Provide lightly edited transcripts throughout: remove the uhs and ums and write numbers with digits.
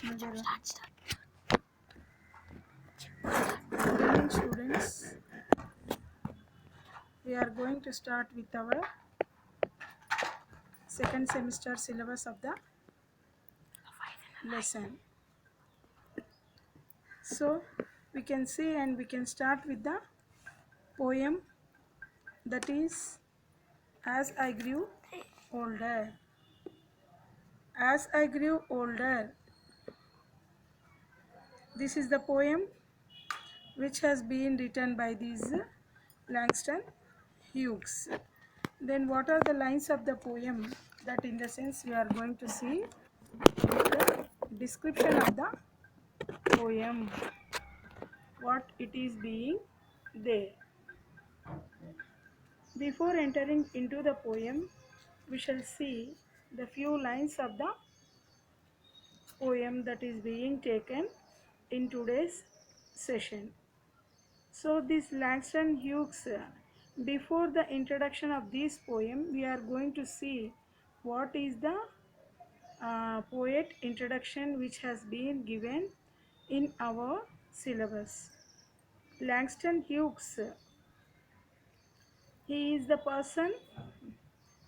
Good evening, students. We are going to start with our second semester syllabus of the lesson. So, we can see and we can start with the poem, that is As I Grew Older. As I grew older. This is the poem which has been written by these Langston Hughes. Then what are the lines of the poem? That in the sense we are going to see the description of the poem, what it is being there. Before entering into the poem, we shall see the few lines of the poem that is being taken in today's session. So this Langston Hughes, before the introduction of this poem, we are going to see what is the poet introduction which has been given in our syllabus. Langston Hughes, he is the person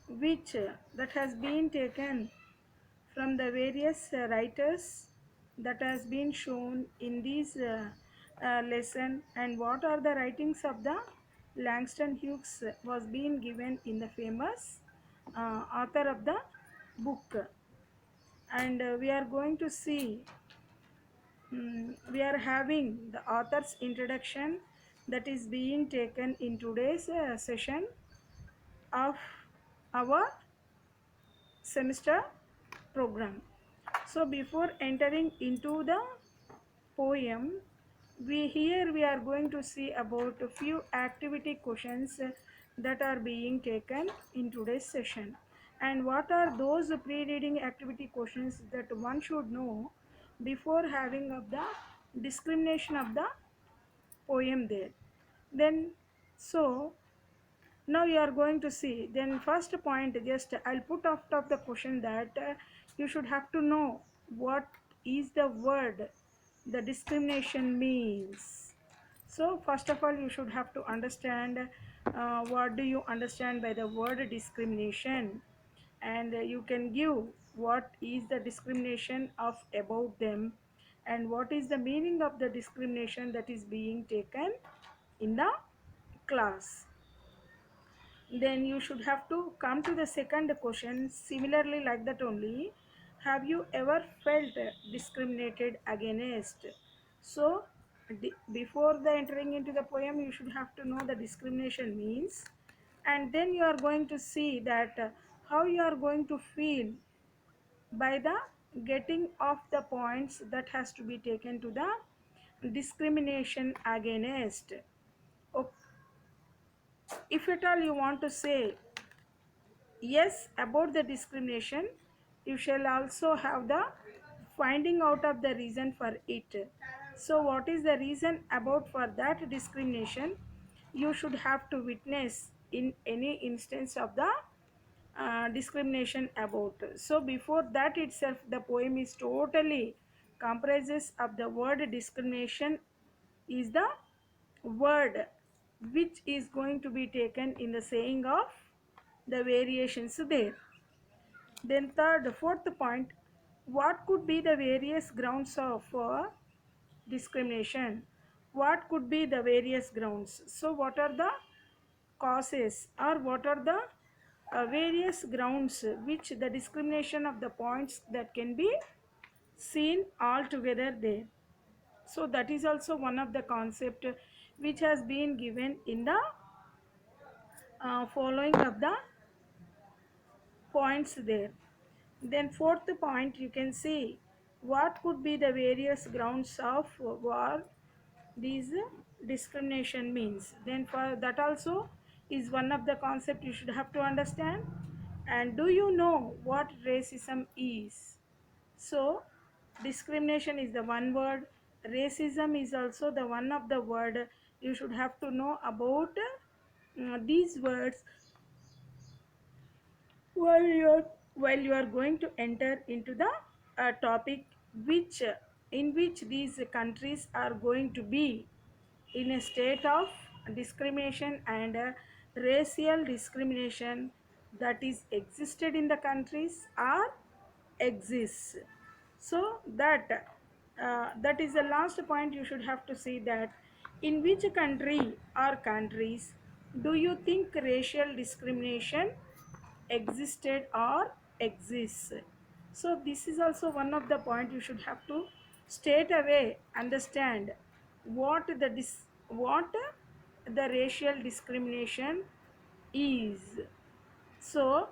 which that has been taken from the various writers that has been shown in this lesson. And what are the writings of the Langston Hughes was being given in the famous author of the book. And we are going to see, we are having the author's introduction that is being taken in today's session of our semester program. So before entering into the poem, we are going to see about a few activity questions that are being taken in today's session. And what are those pre-reading activity questions that one should know before having of the discrimination of the poem there. Then so now you are going to see, then first point, just I'll put after the question that you should have to know what is the word the discrimination means. So first of all you should have to understand what do you understand by the word discrimination, and you can give what is the discrimination of about them, and what is the meaning of the discrimination that is being taken in the class. Then you should have to come to the second question similarly like that only. Have you ever felt discriminated against? So before the entering into the poem you should have to know the discrimination means, and then you are going to see that how you are going to feel by the getting of the points that has to be taken to the discrimination against. Okay. If at all you want to say yes about the discrimination, you shall also have the finding out of the reason for it. So what is the reason about for that discrimination you should have to witness in any instance of the discrimination about. So before that itself the poem is totally comprises of the word discrimination is the word which is going to be taken in the saying of the variations there. Then fourth point, what could be the various grounds of discrimination? What could be the various grounds? So what are the causes, or what are the various grounds which the discrimination of the points that can be seen all together there? So that is also one of the concept which has been given in the following of the points there. Then fourth point, you can see what could be the various grounds of war these discrimination means. Then for that also is one of the concept you should have to understand. And do you know what racism is? So discrimination is the one word, racism is also the one of the word. You should have to know about these words while you are going to enter into the topic which in which these countries are going to be in a state of discrimination and racial discrimination that is existed in the countries or exists. So that is the last point you should have to see, that in which country or countries do you think racial discrimination existed or exists. So this is also one of the point you should have to straight away understand what what the racial discrimination is. So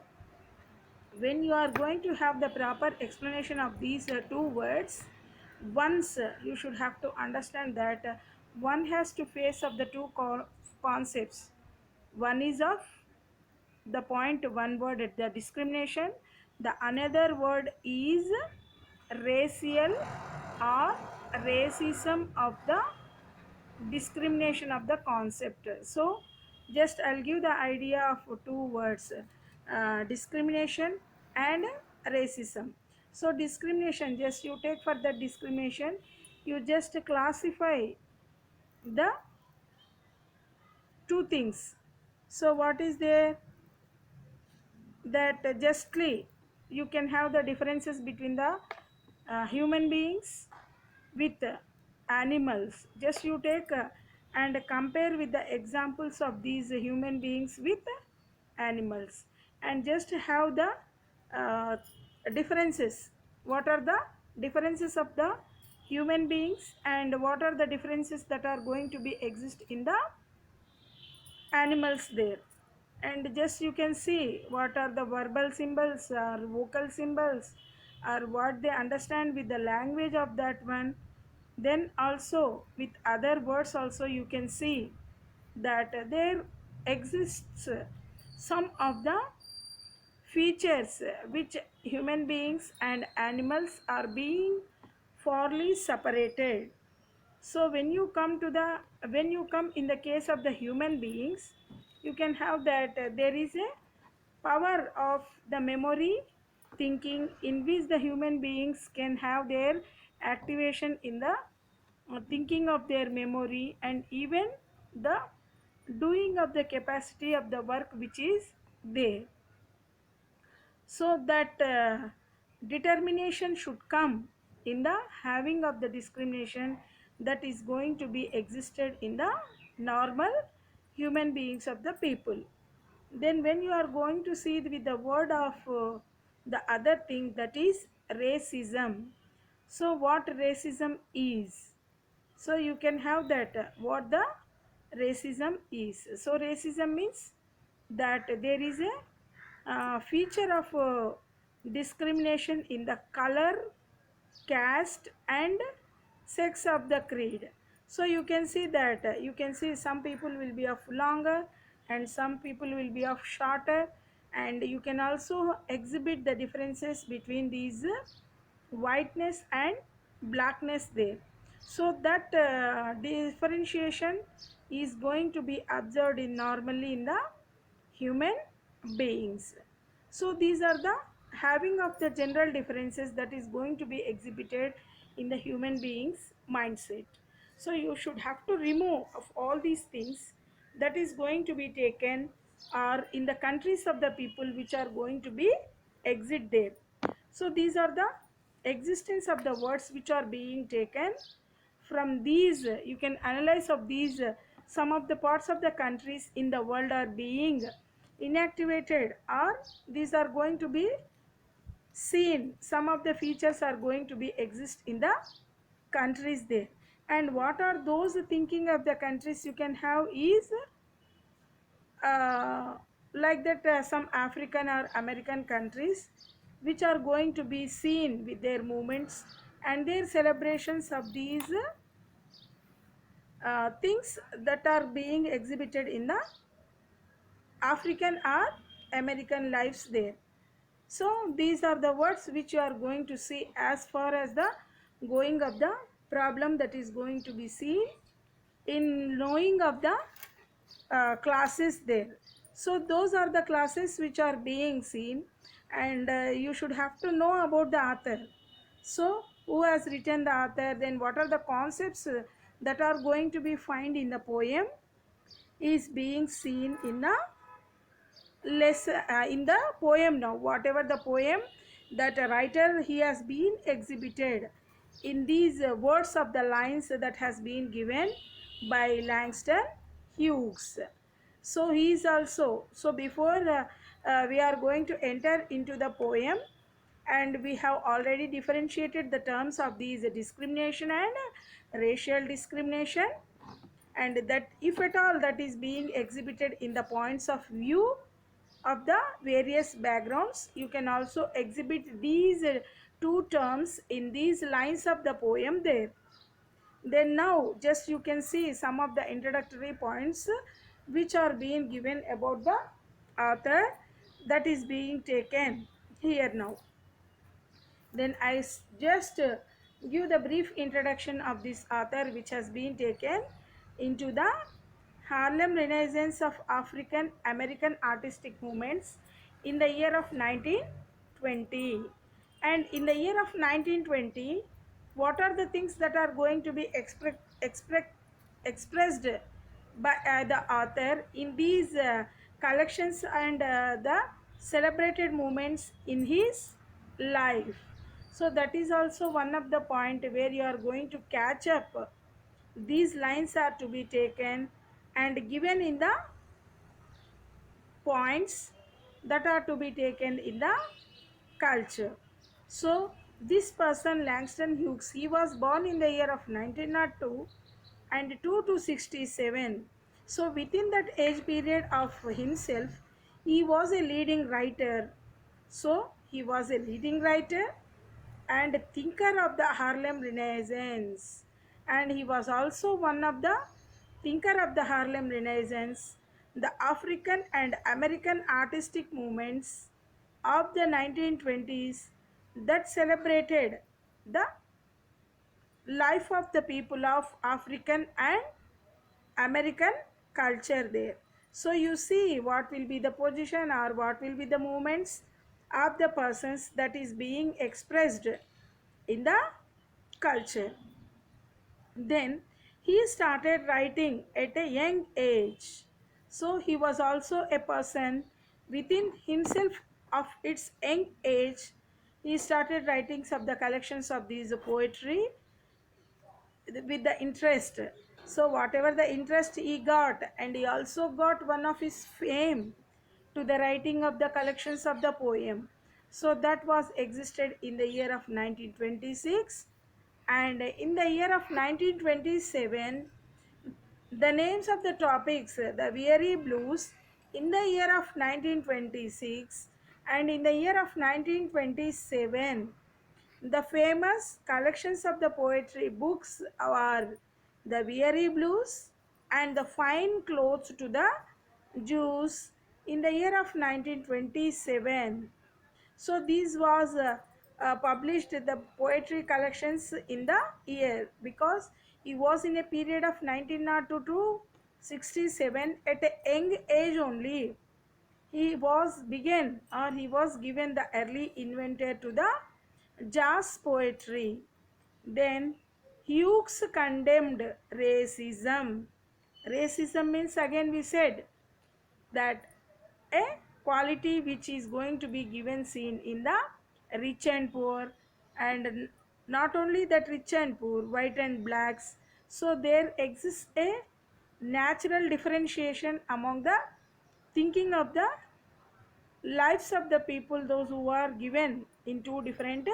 when you are going to have the proper explanation of these two words, once you should have to understand that one has to face of the two concepts. One is of the point, one word at the discrimination, the another word is racial or racism of the discrimination of the concept. So just I'll give the idea of two words, discrimination and racism. So discrimination, just you take for the discrimination, you just classify the two things. So what is there, that justly you can have the differences between the human beings with animals. Just you take and compare with the examples of these human beings with animals, and just have the uh, differences. What are the differences of the human beings and what are the differences that are going to be exist in the animals there. And just you can see what are the verbal symbols or vocal symbols or what they understand with the language of that one. Then also with other words also you can see that there exists some of the features which human beings and animals are being fairly separated. So when you come in the case of the human beings, you can have that there is a power of the memory thinking in which the human beings can have their activation in the thinking of their memory, and even the doing of the capacity of the work which is there. So that determination should come in the having of the discrimination that is going to be existed in the normal human beings of the people. Then when you are going to see with the word of the other thing, that is racism. So what racism is, so you can have that what the racism is. So racism means that there is a feature of discrimination in the color, caste and sex of the creed. So you can see that you can see some people will be of longer and some people will be of shorter, and you can also exhibit the differences between these whiteness and blackness there. So that differentiation is going to be observed in normally in the human beings. So these are the having of the general differences that is going to be exhibited in the human beings mindset. So you should have to remove of all these things that is going to be taken or in the countries of the people which are going to be exit there. So these are the existence of the words which are being taken from these. You can analyze of these some of the parts of the countries in the world are being inactivated, or these are going to be seen, some of the features are going to be exist in the countries there. And what are those thinking of the countries you can have is uh, like that some African or American countries which are going to be seen with their movements and their celebrations of these things that are being exhibited in the African or American lives there. So these are the words which you are going to see as far as the going of the problem that is going to be seen in knowing of the classes there. So those are the classes which are being seen, and you should have to know about the author. So who has written the author, then what are the concepts that are going to be found in the poem is being seen in the in the poem. Now whatever the poem that a writer he has been exhibited in these words of the lines that has been given by Langston Hughes. So he is also, so before we are going to enter into the poem, and we have already differentiated the terms of these discrimination and racial discrimination, and that if at all that is being exhibited in the points of view of the various backgrounds, you can also exhibit these two terms in these lines of the poem there. Then now just you can see some of the introductory points which are being given about the author that is being taken here now. Then just give the brief introduction of this author which has been taken into the Harlem Renaissance of African American artistic movements in the year of 1920. And in the year of 1920, what are the things that are going to be expressed by the author in these collections and the celebrated moments in his life? So that is also one of the point where you are going to catch up. These lines are to be taken and given in the points that are to be taken in the culture. So this person Langston Hughes, he was born in the year of 1902 and 2 to 67. So within that age period of himself, he was a leading writer. So he was a leading writer and thinker of the Harlem Renaissance. And he was also one of the thinker of the Harlem Renaissance, the African and American artistic movements of the 1920s that celebrated the life of the people of African and American culture there. So you see what will be the position or what will be the movements of the persons that is being expressed in the culture. Then he started writing at a young age. So he was also a person within himself of its young age. He started writings of the collections of these poetry with the interest. So whatever the interest he got, and he also got one of his fame to the writing of the collections of the poem. So that was existed in the year of 1926, and in the year of 1927 the names of the topics, the Weary Blues in the year of 1926, and in the year of 1927 the famous collections of the poetry books are the Weary Blues and the Fine Clothes to the Jews in the year of 1927. So this was published the poetry collections in the year, because he was in a period of 1902 to 67 at a young age only. He was began, or he was given the early inventor to the jazz poetry. Then Hughes condemned racism. Racism means, again we said, that a quality which is going to be given seen in the rich and poor, and not only that rich and poor, white and blacks. So there exists a natural differentiation among the thinking of the lives of the people, those who are given in two different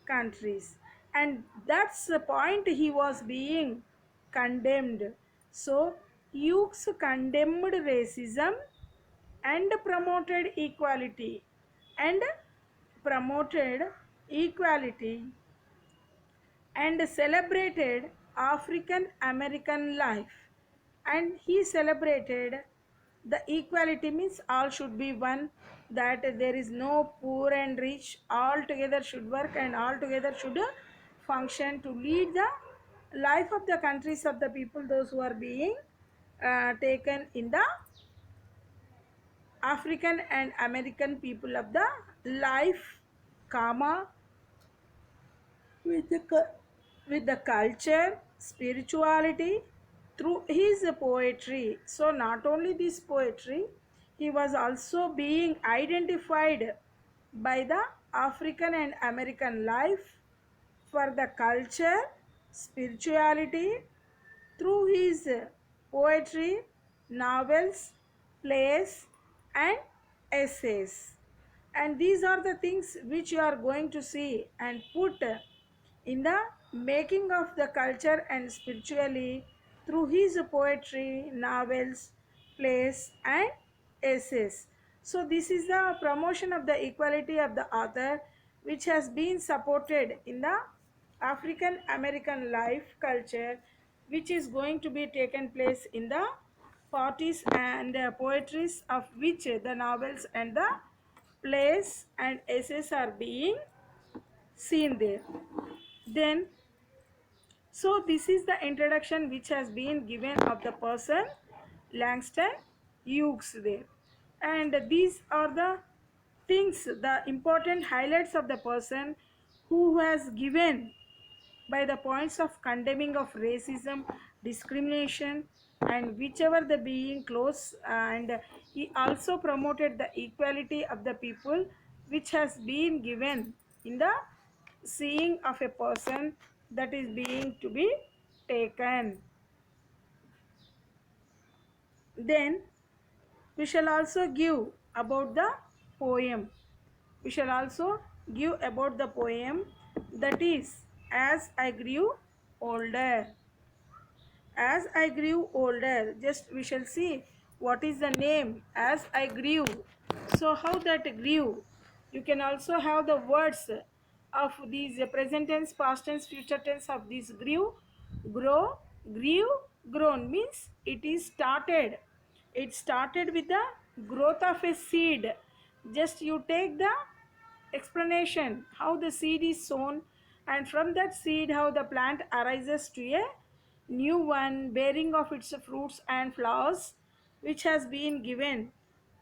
countries, and that's the point he was being condemned. So Hughes condemned racism and and promoted equality and celebrated African American life. And he celebrated the equality means all should be one, that there is no poor and rich, all together should work and all together should function to lead the life of the countries of the people, those who are being taken in the African and American people of the life, comma, with with the culture, spirituality through his poetry. So not only this poetry, he was also being identified by the African and American life for the culture, spirituality through his poetry, novels, plays, and essays. And these are the things which you are going to see and put in the making of the culture and spiritually through his poetry, novels, plays, and essays. So, this is the promotion of the equality of the author, which has been supported in the African American life culture, which is going to be taken place in the parties and poetries of which the novels and the plays and essays are being seen there. Then, so this is the introduction which has been given of the person Langston Hughes there. And these are the things, the important highlights of the person who has given by the points of condemning of racism, discrimination, and whichever the being close, and he also promoted the equality of the people which has been given in the seeing of a person that is being to be taken. Then we shall also give about the poem. We shall also give about the poem that is As I Grew Older. As I grew older, just we shall see what is the name as I grew. So how that grew, you can also have the words of these present tense, past tense, future tense of this grew, grow, grew, grown means it is started. It started with the growth of a seed. Just you take the explanation how the seed is sown, and from that seed how the plant arises to a new one bearing of its fruits and flowers which has been given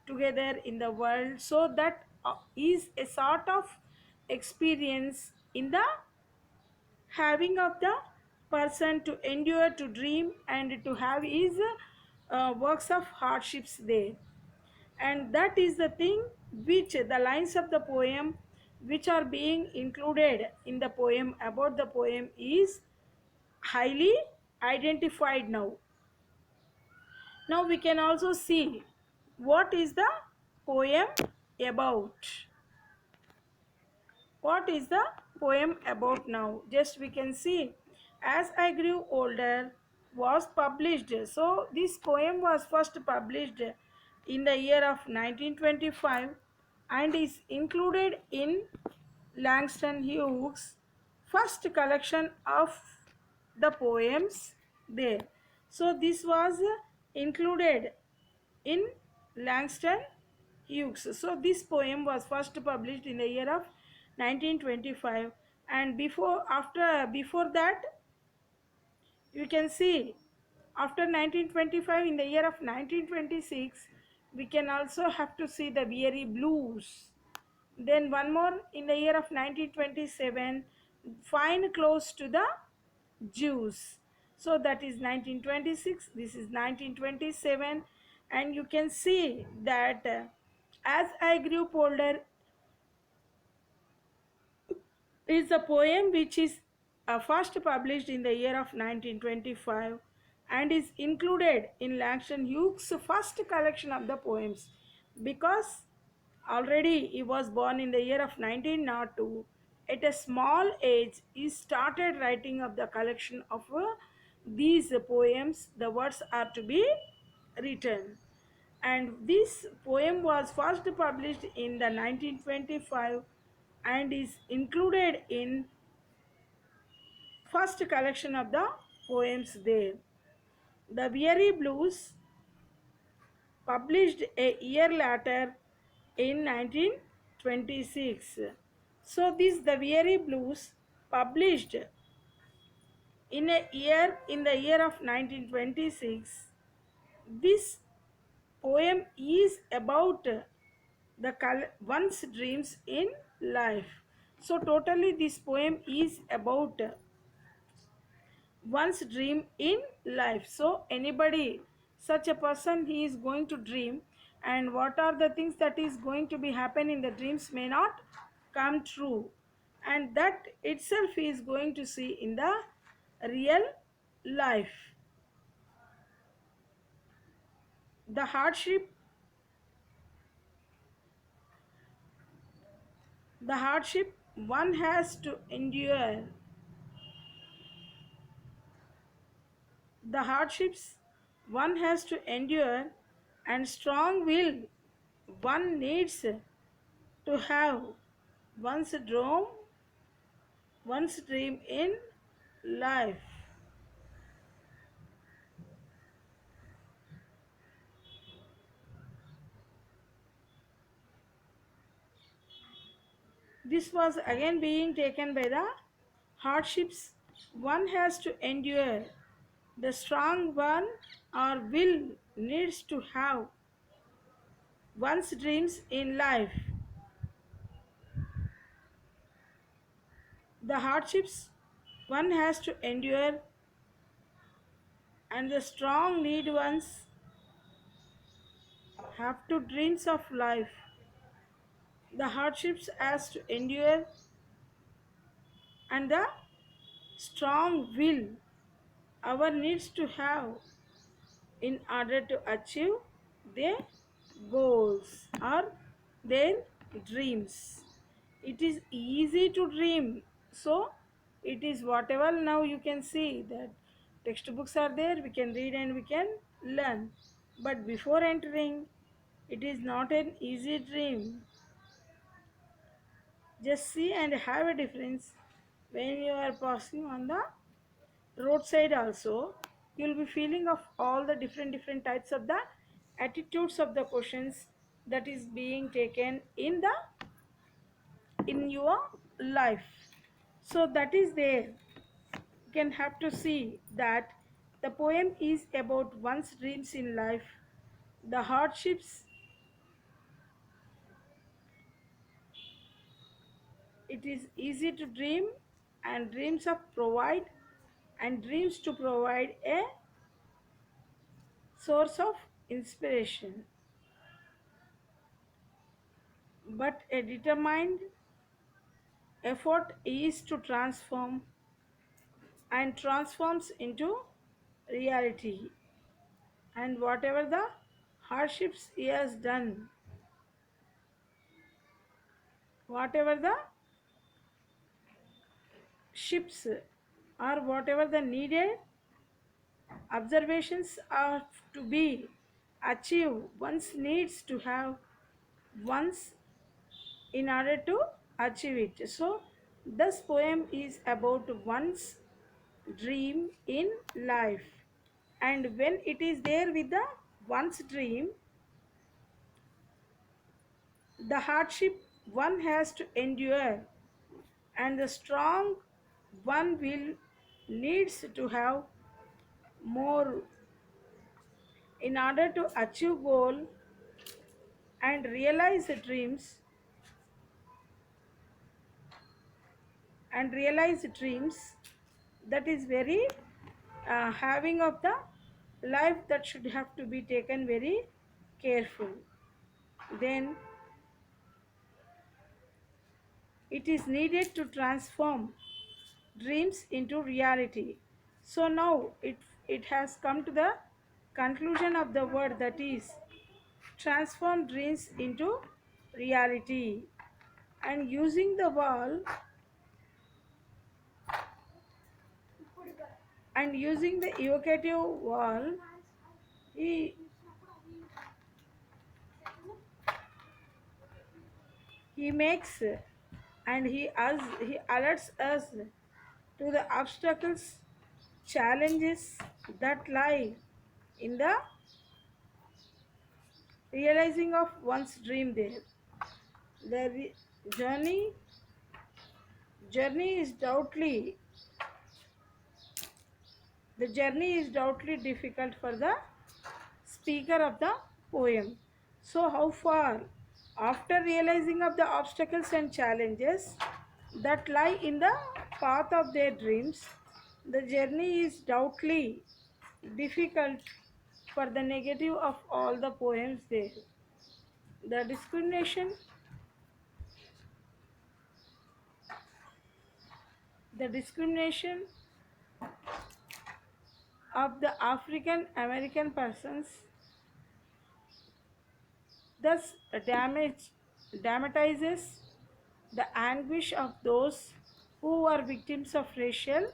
together in the world. So that is a sort of experience in the having of the person to endure, to dream, and to have his works of hardships there. And that is the thing which the lines of the poem which are being included in the poem about the poem is highly identified now. Now we can also see what is the poem about. What is the poem about now? Just we can see As I Grew Older was published. So this poem was first published in the year of 1925 and is included in Langston Hughes' first collection of the poems there. So this was included in Langston Hughes. So this poem was first published in the year of 1925, and before that you can see after 1925 in the year of 1926 we can also have to see the Weary Blues. Then one more in the year of 1927, Fine Close to the Jews. So that is 1926, this is 1927, and you can see that As I Grew Older is a poem which is first published in the year of 1925 and is included in Langston Hughes' first collection of the poems, because already he was born in the year of 1902. At a small age he started writing of the collection of these poems. The words are to be written, and this poem was first published in the 1925 and is included in first collection of the poems there. The Weary Blues, published a year later in 1926. So this The Weary Blues, published in the year of 1926. This poem is about the one's dreams in life. So totally this poem is about one's dream in life. So anybody, such a person, he is going to dream, and what are the things that is going to be happen in the dreams may not come true, and that itself is going to see in the real life. The hardship, the hardship one has to endure, the hardships one has to endure, and strong will one needs to have, one's dream, one's dream in life. This was again being taken by the hardships one has to endure. The strong one or will needs to have one's dreams in life. The hardships one has to endure, and the strong need ones have to dreams of life. The hardships has to endure, and the strong will our needs to have in order to achieve their goals or their dreams. It is easy to dream, so it is whatever. Now you can see that textbooks are there, we can read and we can learn, but before entering, it is not an easy dream. Just see and have a difference when you are passing on the roadside also. You will be feeling of all the different types of the attitudes of the questions that is being taken in the in your life. So that is there. You can have to see that the poem is about one's dreams in life, the hardships. It is easy to dream, and dreams of provide, and dreams to provide a source of inspiration, but a determined effort is to transform and transforms into reality. And whatever the hardships he has done, whatever the ships or whatever the needed observations are to be achieved, one's needs to have once in order to achieve it. So this poem is about one's dream in life, and when it is there with the one's dream, the hardship one has to endure, and the strong one will needs to have more in order to achieve goal and realize the dreams, and realize the dreams. That is very having of the life that should have to be taken very careful. Then it is needed to transform dreams into reality. So now it has come to the conclusion of the word, that is transform dreams into reality. And using the wall, and using the evocative wall, he he makes and he alerts us to the obstacles, challenges that lie in the realizing of one's dream there. The journey is doubtly the journey is doubtly difficult for the speaker of the poem. So how far after realizing of the obstacles and challenges, that lie in the path of their dreams. The journey is doubtly difficult for the negative of all the poems there. The discrimination of the African American persons thus dramatizes the anguish of those who are victims of racial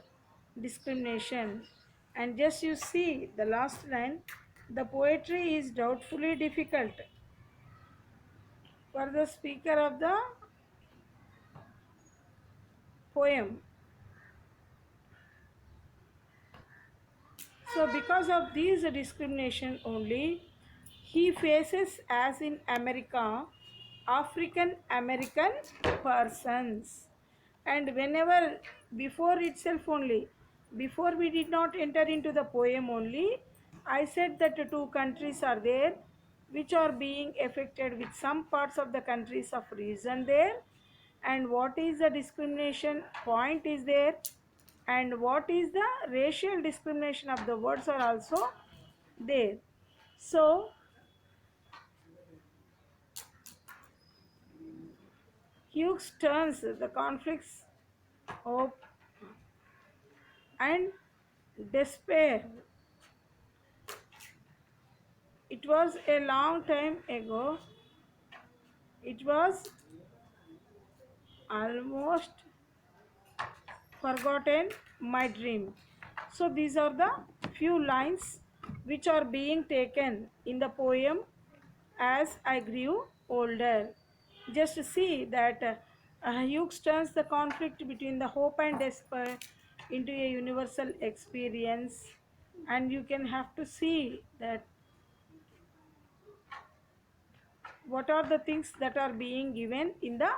discrimination. And just you see the last line, the poetry is doubtfully difficult for the speaker of the poem. So because of these discrimination only, he faces, as in America, African American persons. And whenever, before itself only, before we did not enter into the poem only, I said that the two countries are there which are being affected with some parts of the countries of reason there, and what is the discrimination point is there, and what is the racial discrimination of the words are also there. So Hughes turns the conflicts, hope and despair. It was a long time ago. It was almost forgotten my dream. So these are the few lines which are being taken in the poem as I grew older. Just see that Hughes turns the conflict between the hope and despair into a universal experience, and you can have to see that what are the things that are being given in the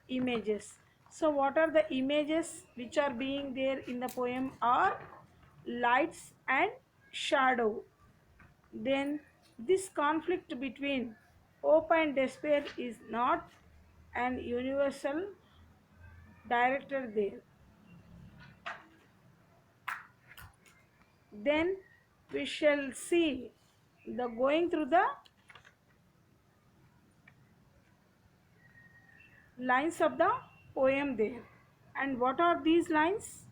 images. So what are the images which are being there in the poem are lights and shadow. Then this conflict between hope and despair is not an universal director there. Then we shall see the going through the lines of the poem there. And what are these lines?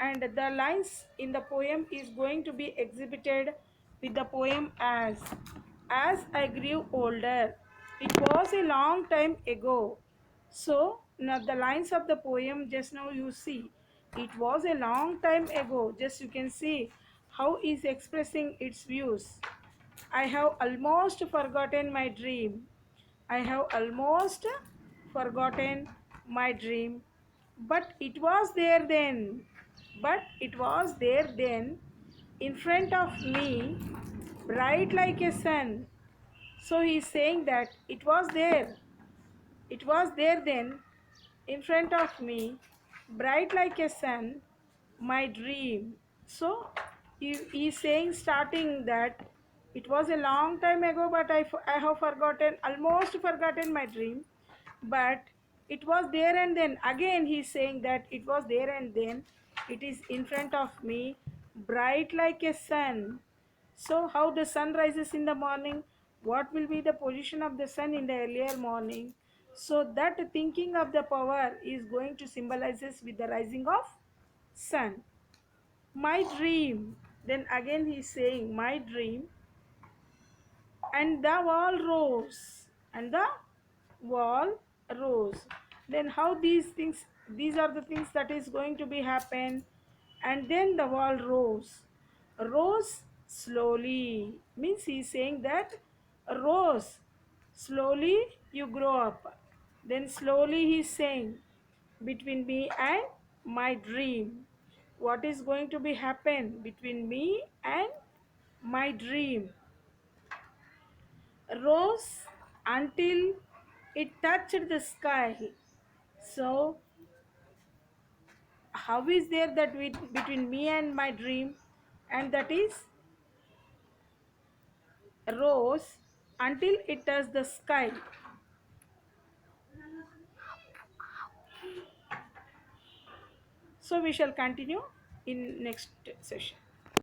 And the lines in the poem is going to be exhibited with the poem as I grew older. It was a long time ago. So now the lines of the poem, just now you see, it was a long time ago. Just you can see how is expressing its views. I have almost forgotten my dream. I have almost forgotten my dream. But it was there then. But it was there then, in front of me, bright like a sun. So he is saying that it was there. It was there then, in front of me, bright like a sun, my dream. So he is saying, starting that it was a long time ago, but I have forgotten, almost forgotten my dream. But it was there and then. Again he is saying that it was there and then. It is in front of me, bright like a sun. So how the sun rises in the morning, what will be the position of the sun in the earlier morning? So that thinking of the power is going to symbolizes with the rising of sun. My dream. Then again he is saying my dream, and the wall rose, and the wall rose. Then how these things, these are the things that is going to be happen. And then the wall rose slowly, means he is saying that rose slowly, you grow up. Then slowly he is saying, between me and my dream, what is going to be happen between me and my dream, rose until it touched the sky. So how is there that between me and my dream, and that is rose until it touched the sky. So we shall continue in next session.